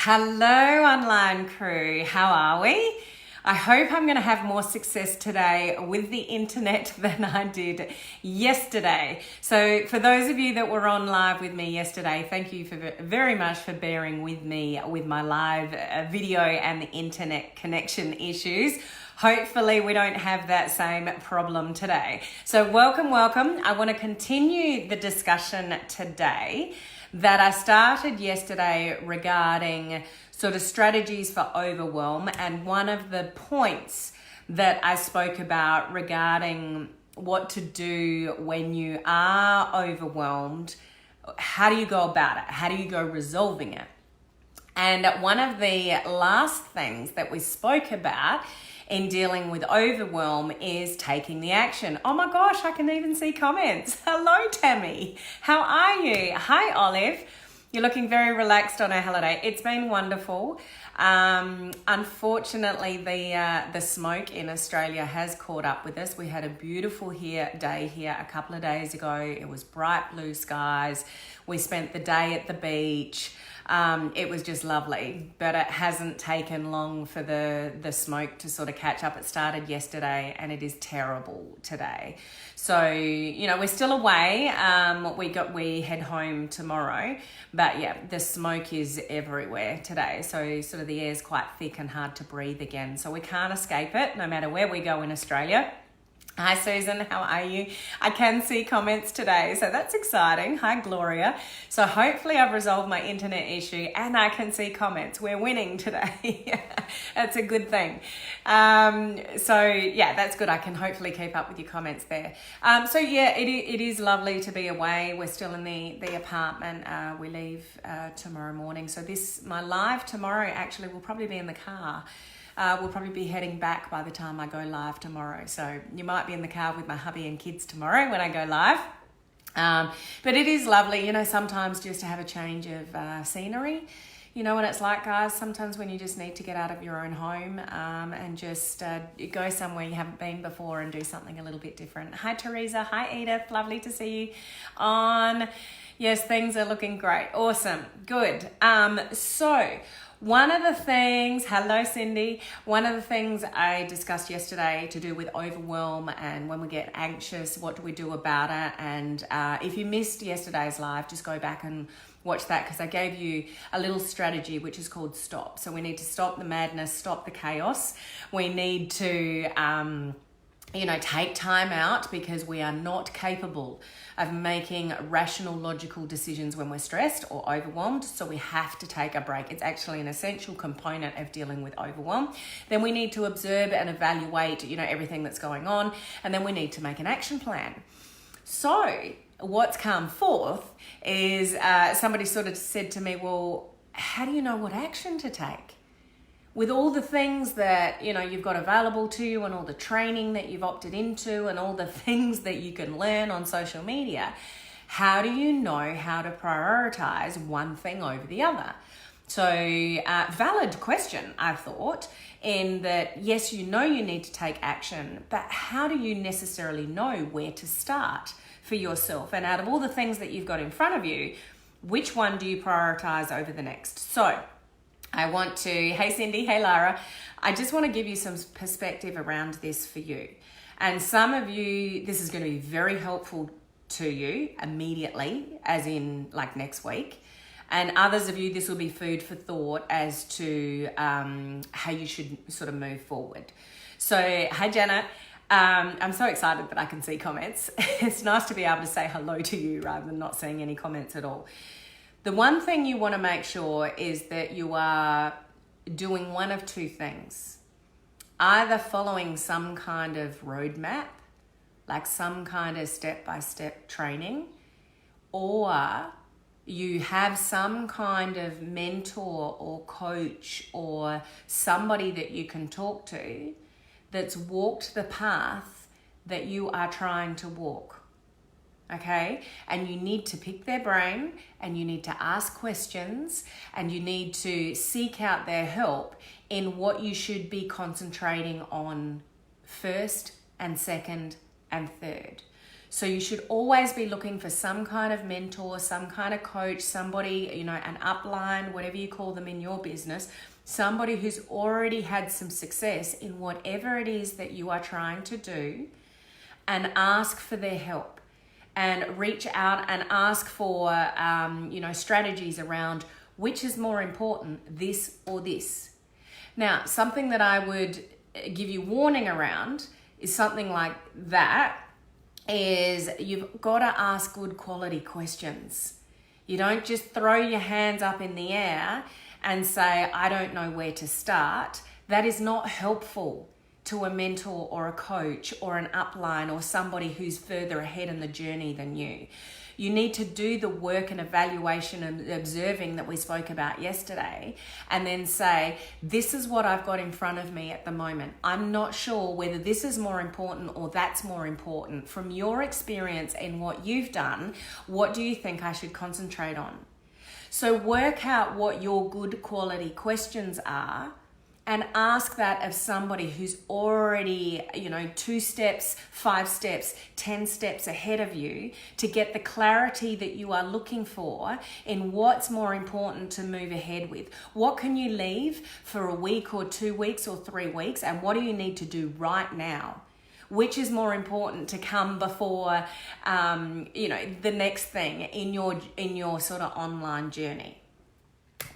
Hello, online crew. How are we? I hope I'm going to have more success today with the internet than I did yesterday. So for those of you that were on live with me yesterday, thank you very much for bearing with me with my live video and the internet connection issues. Hopefully we don't have that same problem today. So welcome. I want to continue the discussion today that I started yesterday regarding sort of strategies for overwhelm, and one of the points that I spoke about regarding what to do when you are overwhelmed. How do you go about it? How do you go resolving it? And one of the last things that we spoke about in dealing with overwhelm is taking the action. Oh my gosh, I can even see comments. Hello, Tammy. How are you? Hi, Olive. You're looking very relaxed on our holiday. It's been wonderful. Unfortunately, the smoke in Australia has caught up with us. We had a beautiful day here a couple of days ago. It was bright blue skies. We spent the day at the beach. It was just lovely, but it hasn't taken long for the smoke to sort of catch up. It started yesterday and it is terrible today. So, we're still away. We head home tomorrow, but yeah, the smoke is everywhere today. So sort of the air's quite thick and hard to breathe again. So we can't escape it no matter where we go in Australia. Hi Susan, how are you? I can see comments today, so that's exciting. Hi Gloria. So hopefully I've resolved my internet issue and I can see comments. We're winning today. That's a good thing. So yeah, that's good. I can hopefully keep up with your comments there. So yeah, it is lovely to be away. We're still in the apartment. We leave tomorrow morning. So my live tomorrow actually will probably be in the car. We'll probably be heading back by the time I go live tomorrow. So you might be in the car with my hubby and kids tomorrow when I go live. But it is lovely, sometimes just to have a change of scenery. You know what it's like, guys, sometimes when you just need to get out of your own home and just go somewhere you haven't been before and do something a little bit different. Hi, Teresa. Hi, Edith. Lovely to see you on. Yes, things are looking great. Awesome. Good. So one of the things, hello Cindy, one of the things I discussed yesterday to do with overwhelm and when we get anxious, what do we do about it? And if you missed yesterday's live, just go back and watch that because I gave you a little strategy which is called stop. So we need to stop the madness, stop the chaos. We need to take time out because we are not capable of making rational, logical decisions when we're stressed or overwhelmed. So we have to take a break. It's actually an essential component of dealing with overwhelm. Then we need to observe and evaluate, everything that's going on. And then we need to make an action plan. So what's come forth is somebody sort of said to me, well, how do you know what action to take? With all the things that, you've got available to you and all the training that you've opted into and all the things that you can learn on social media, how do you know how to prioritize one thing over the other? So valid question, I thought, in that, yes, you need to take action, but how do you necessarily know where to start for yourself? And out of all the things that you've got in front of you, which one do you prioritize over the next? So I want to, hey Cindy, hey Lara, I just want to give you some perspective around this for you. And some of you, this is going to be very helpful to you immediately, as in like next week. And others of you, this will be food for thought as to how you should sort of move forward. So, hi Janet. I'm so excited that I can see comments. It's nice to be able to say hello to you rather than not seeing any comments at all. The one thing you want to make sure is that you are doing one of two things. Either following some kind of roadmap, like some kind of step-by-step training, or you have some kind of mentor or coach or somebody that you can talk to that's walked the path that you are trying to walk. Okay, and you need to pick their brain and you need to ask questions and you need to seek out their help in what you should be concentrating on first and second and third. So you should always be looking for some kind of mentor, some kind of coach, somebody, an upline, whatever you call them in your business, somebody who's already had some success in whatever it is that you are trying to do, and ask for their help and reach out and ask for, strategies around which is more important, this or this. Now, something that I would give you warning around is something like that is you've got to ask good quality questions. You don't just throw your hands up in the air and say, I don't know where to start. That is not helpful to a mentor or a coach or an upline or somebody who's further ahead in the journey than you. You need to do the work and evaluation and observing that we spoke about yesterday, and then say, this is what I've got in front of me at the moment. I'm not sure whether this is more important or that's more important. From your experience and what you've done, what do you think I should concentrate on? So work out what your good quality questions are, and ask that of somebody who's already, 2 steps, 5 steps, 10 steps ahead of you, to get the clarity that you are looking for in what's more important to move ahead with. What can you leave for a week or 2 weeks or 3 weeks, and what do you need to do right now? Which is more important to come before, the next thing in your sort of online journey.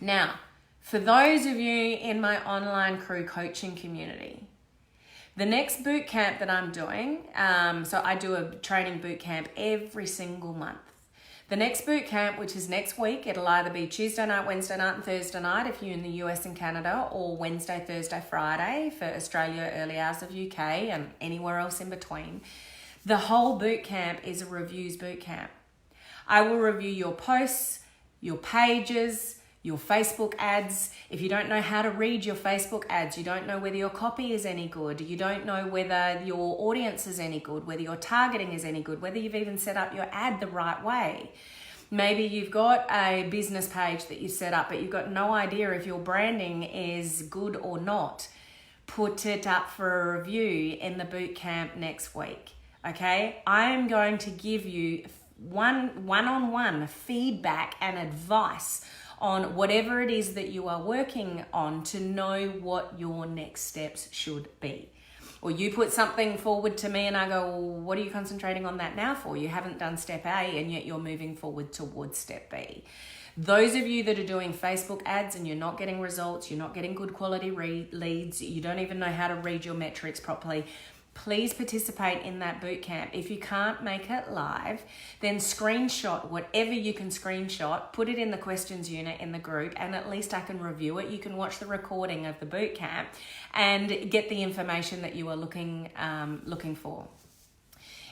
Now, for those of you in my online crew coaching community, the next boot camp that I'm doing, so I do a training boot camp every single month. The next boot camp, which is next week, it'll either be Tuesday night, Wednesday night, and Thursday night if you're in the US and Canada, or Wednesday, Thursday, Friday for Australia, early hours of UK, and anywhere else in between. The whole boot camp is a Reviews Bootcamp. I will review your posts, your pages, your Facebook ads. If you don't know how to read your Facebook ads, you don't know whether your copy is any good, you don't know whether your audience is any good, whether your targeting is any good, whether you've even set up your ad the right way. Maybe you've got a business page that you set up, but you've got no idea if your branding is good or not. Put it up for a review in the boot camp next week. Okay? I am going to give you one-on-one feedback and advice on whatever it is that you are working on to know what your next steps should be. Or you put something forward to me and I go, well, what are you concentrating on that now for? You haven't done step A and yet you're moving forward towards step B. Those of you that are doing Facebook ads and you're not getting results, you're not getting good quality leads, you don't even know how to read your metrics properly, please participate in that boot camp. If you can't make it live, then screenshot whatever you can screenshot, put it in the questions unit in the group, and at least I can review it. You can watch the recording of the boot camp and get the information that you are looking for.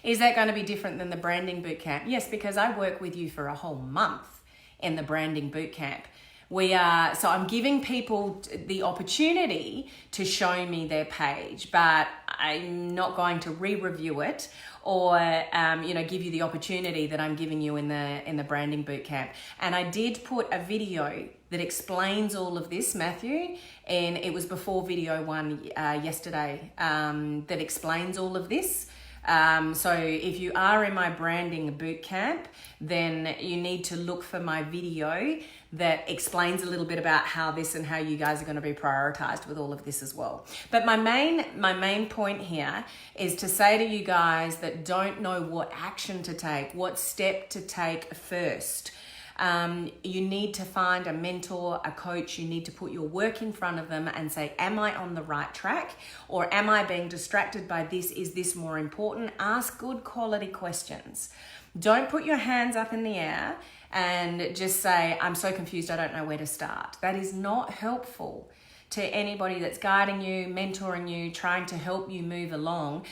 Is that going to be different than the branding boot camp? Yes, because I work with you for a whole month in the branding boot camp. So I'm giving people the opportunity to show me their page, but I'm not going to re-review it or give you the opportunity that I'm giving you in the branding bootcamp. And I did put a video that explains all of this, Matthew, and it was before video 1 yesterday that explains all of this. So if you are in my branding bootcamp, then you need to look for my video that explains a little bit about how this and how you guys are going to be prioritized with all of this as well. But my main point here is to say to you guys that don't know what action to take, what step to take first. You need to find a mentor, a coach. You need to put your work in front of them and say, am I on the right track? Or am I being distracted by this? Is this more important? Ask good quality questions. Don't put your hands up in the air and just say, I'm so confused, I don't know where to start. That is not helpful to anybody that's guiding you, mentoring you, trying to help you move along.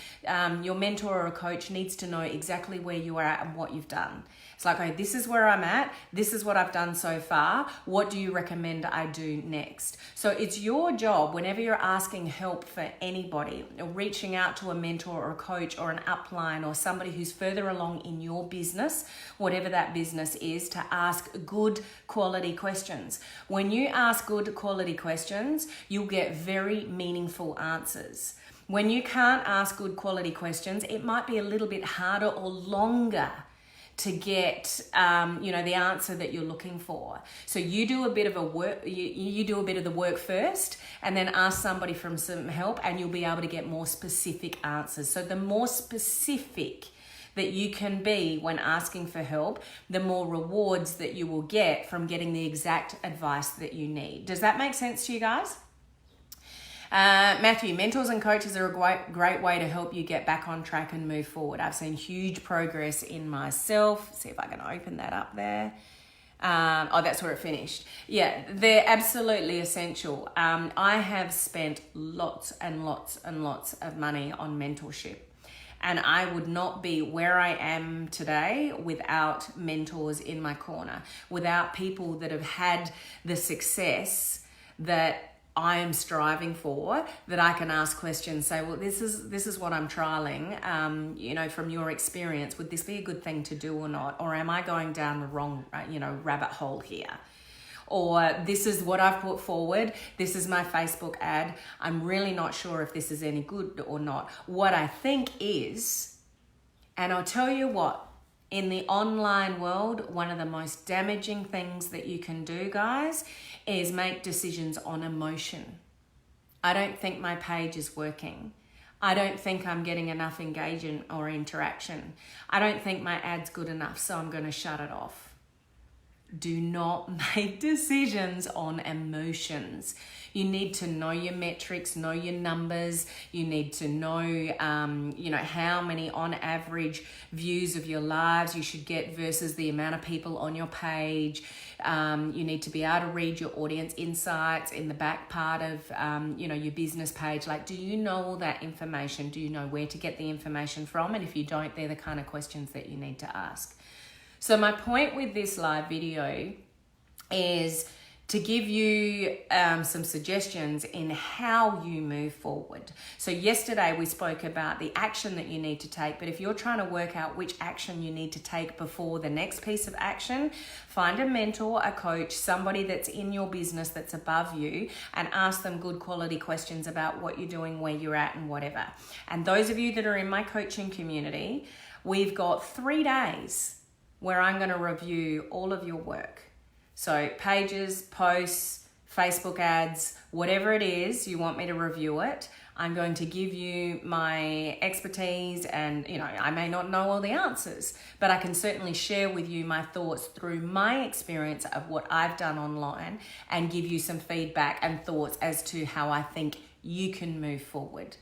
Your mentor or a coach needs to know exactly where you are at and what you've done. It's like, okay, this is where I'm at. This is what I've done so far. What do you recommend I do next? So it's your job whenever you're asking help for anybody, or reaching out to a mentor or a coach or an upline or somebody who's further along in your business, whatever that business is, to ask good quality questions. When you ask good quality questions, you'll get very meaningful answers. When you can't ask good quality questions, it might be a little bit harder or longer to get the answer that you're looking for. So you do a bit of you do a bit of the work first, and then ask somebody for some help, and you'll be able to get more specific answers. So the more specific that you can be when asking for help, the more rewards that you will get from getting the exact advice that you need. Does that make sense to you guys? Matthew, mentors and coaches are a great way to help you get back on track and move forward. I've seen huge progress in myself. See if I can open that up there. That's where it finished. Yeah, they're absolutely essential. I have spent lots and lots and lots of money on mentorship. And I would not be where I am today without mentors in my corner, without people that have had the success that I am striving for, that I can ask questions, say, well, this is what I'm trialing, from your experience, would this be a good thing to do or not? Or am I going down the wrong, rabbit hole here? Or this is what I've put forward. This is my Facebook ad. I'm really not sure if this is any good or not. What I think is, and I'll tell you what, in the online world, one of the most damaging things that you can do, guys, is make decisions on emotion. I don't think my page is working. I don't think I'm getting enough engagement or interaction. I don't think my ad's good enough, so I'm going to shut it off. Do not make decisions on emotions. You need to know your metrics, know your numbers. You need to know, how many on average views of your lives you should get versus the amount of people on your page. You need to be able to read your audience insights in the back part of, your business page. Like, do you know all that information? Do you know where to get the information from? And if you don't, they're the kind of questions that you need to ask. So my point with this live video is to give you some suggestions in how you move forward. So yesterday we spoke about the action that you need to take, but if you're trying to work out which action you need to take before the next piece of action, find a mentor, a coach, somebody that's in your business that's above you, and ask them good quality questions about what you're doing, where you're at, and whatever. And those of you that are in my coaching community, we've got 3 days where I'm going to review all of your work. So pages, posts, Facebook ads, whatever it is, you want me to review it. I'm going to give you my expertise, and I may not know all the answers, but I can certainly share with you my thoughts through my experience of what I've done online and give you some feedback and thoughts as to how I think you can move forward.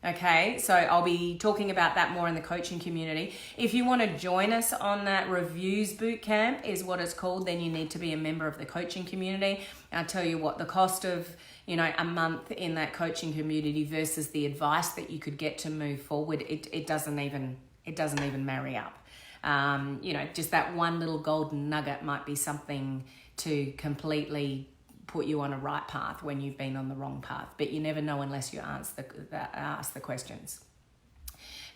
Okay, so I'll be talking about that more in the coaching community. If you want to join us on that Reviews Bootcamp is what it's called, then you need to be a member of the coaching community. I'll tell you what, the cost of, a month in that coaching community versus the advice that you could get to move forward, it doesn't even marry up. Just that one little golden nugget might be something to completely put you on a right path when you've been on the wrong path, but you never know unless you ask the questions.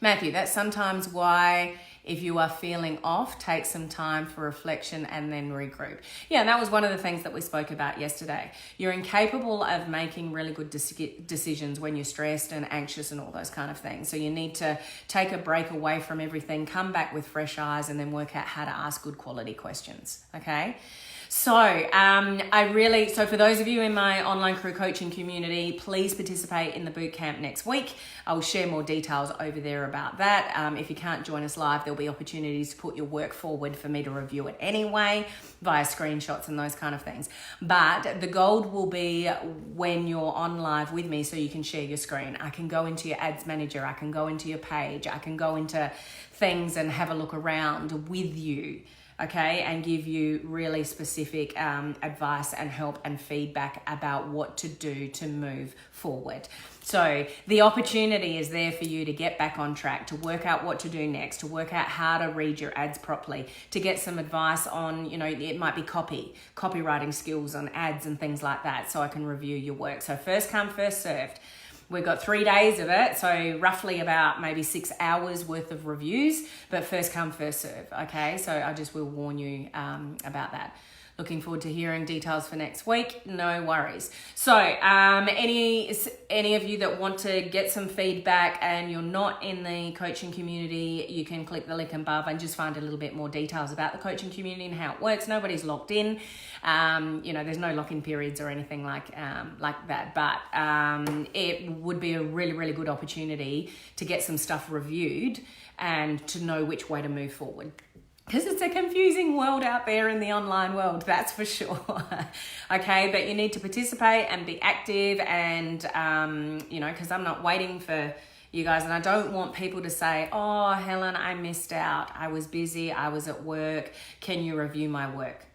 Matthew, that's sometimes why if you are feeling off, take some time for reflection and then regroup. Yeah, and that was one of the things that we spoke about yesterday. You're incapable of making really good decisions when you're stressed and anxious and all those kind of things. So you need to take a break away from everything, come back with fresh eyes, and then work out how to ask good quality questions, okay? So so for those of you in my online crew coaching community, please participate in the bootcamp next week. I'll share more details over there about that. If you can't join us live, there'll be opportunities to put your work forward for me to review it anyway, via screenshots and those kind of things. But the gold will be when you're on live with me so you can share your screen. I can go into your ads manager, I can go into your page, I can go into things and have a look around with you. Okay, and give you really specific advice and help and feedback about what to do to move forward. So the opportunity is there for you to get back on track, to work out what to do next, to work out how to read your ads properly, to get some advice on, it might be copywriting skills on ads and things like that, so I can review your work. So first come, first served. We've got 3 days of it, so roughly about maybe 6 hours worth of reviews, but first come, first serve, okay? So I just will warn you about that. looking forward to hearing details for next week. No worries. So any of you that want to get some feedback and you're not in the coaching community, you can click the link above and just find a little bit more details about the coaching community and how it works. Nobody's locked in. There's no lock-in periods or anything like that, but it would be a really, really good opportunity to get some stuff reviewed and to know which way to move forward. Because it's a confusing world out there in the online world, that's for sure. Okay, but you need to participate and be active and, because I'm not waiting for you guys, and I don't want people to say, oh, Helen, I missed out. I was busy. I was at work. Can you review my work?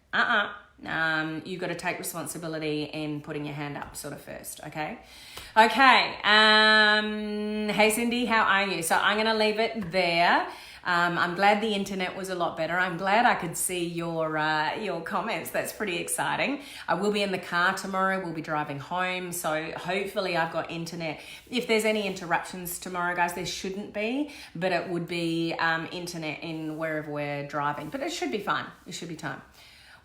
You've got to take responsibility in putting your hand up sort of first, okay? Okay, hey Cindy, how are you? So I'm going to leave it there. I'm glad the internet was a lot better. I'm glad I could see your comments. That's pretty exciting. I will be in the car tomorrow. We'll be driving home. So hopefully I've got internet. If there's any interruptions tomorrow, guys, there shouldn't be, but it would be internet in wherever we're driving. But it should be fine. It should be time.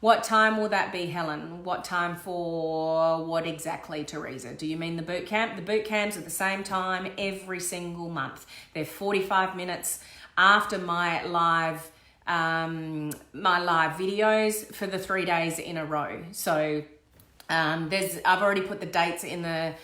What time will that be, Helen? What time for what exactly, Teresa? Do you mean the boot camp? The boot camps at the same time every single month. They're 45 minutes after my live videos for the 3 days in a row. So I've already put the dates in the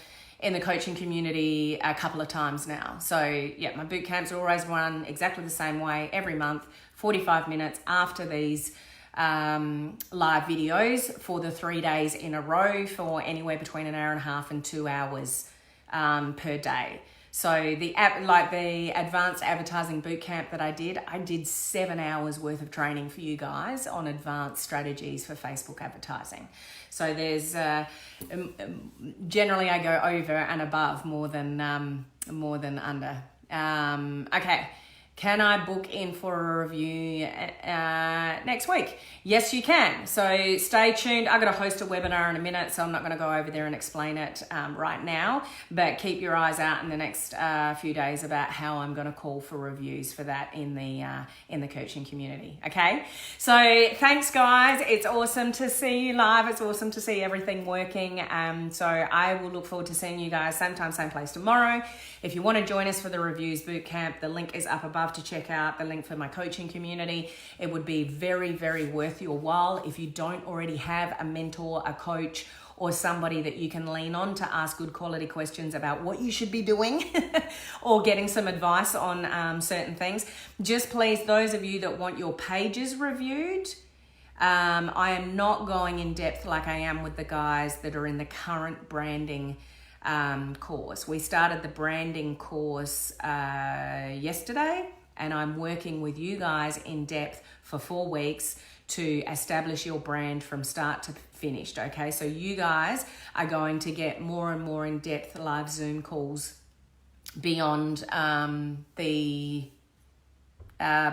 coaching community a couple of times now. So yeah, my boot camps are always run exactly the same way every month, 45 minutes after these live videos for the 3 days in a row for anywhere between an hour and a half and 2 hours per day. So the advanced advertising bootcamp that I did 7 hours worth of training for you guys on advanced strategies for Facebook advertising. So there's generally I go over and above more than under. Okay. Can I book in for a review next week? Yes, you can. So stay tuned. I'm going to host a webinar in a minute, so I'm not going to go over there and explain it right now. But keep your eyes out in the next few days about how I'm going to call for reviews for that in the coaching community. Okay. So thanks, guys. It's awesome to see you live. It's awesome to see everything working. So I will look forward to seeing you guys same time, same place tomorrow. If you want to join us for the Reviews Bootcamp, the link is up above to check out the link for my coaching community. It would be very, very worth your while if you don't already have a mentor, a coach, or somebody that you can lean on to ask good quality questions about what you should be doing or getting some advice on certain things. Just please, those of you that want your pages reviewed, I am not going in depth like I am with the guys that are in the current branding course. We started the branding course yesterday, and I'm working with you guys in depth for 4 weeks to establish your brand from start to finished. Okay, so you guys are going to get more and more in depth live Zoom calls beyond the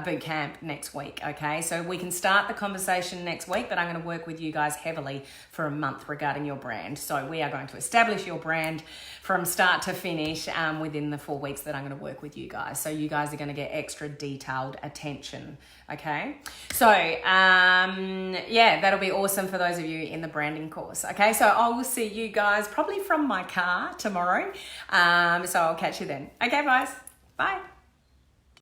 boot camp next week. Okay, so we can start the conversation next week, but I'm going to work with you guys heavily for a month regarding your brand. So we are going to establish your brand from start to finish within the 4 weeks that I'm going to work with you guys. So you guys are going to get extra detailed attention. Okay, so yeah, that'll be awesome for those of you in the branding course. Okay, so I will see you guys probably from my car tomorrow. So I'll catch you then. Okay, guys, bye.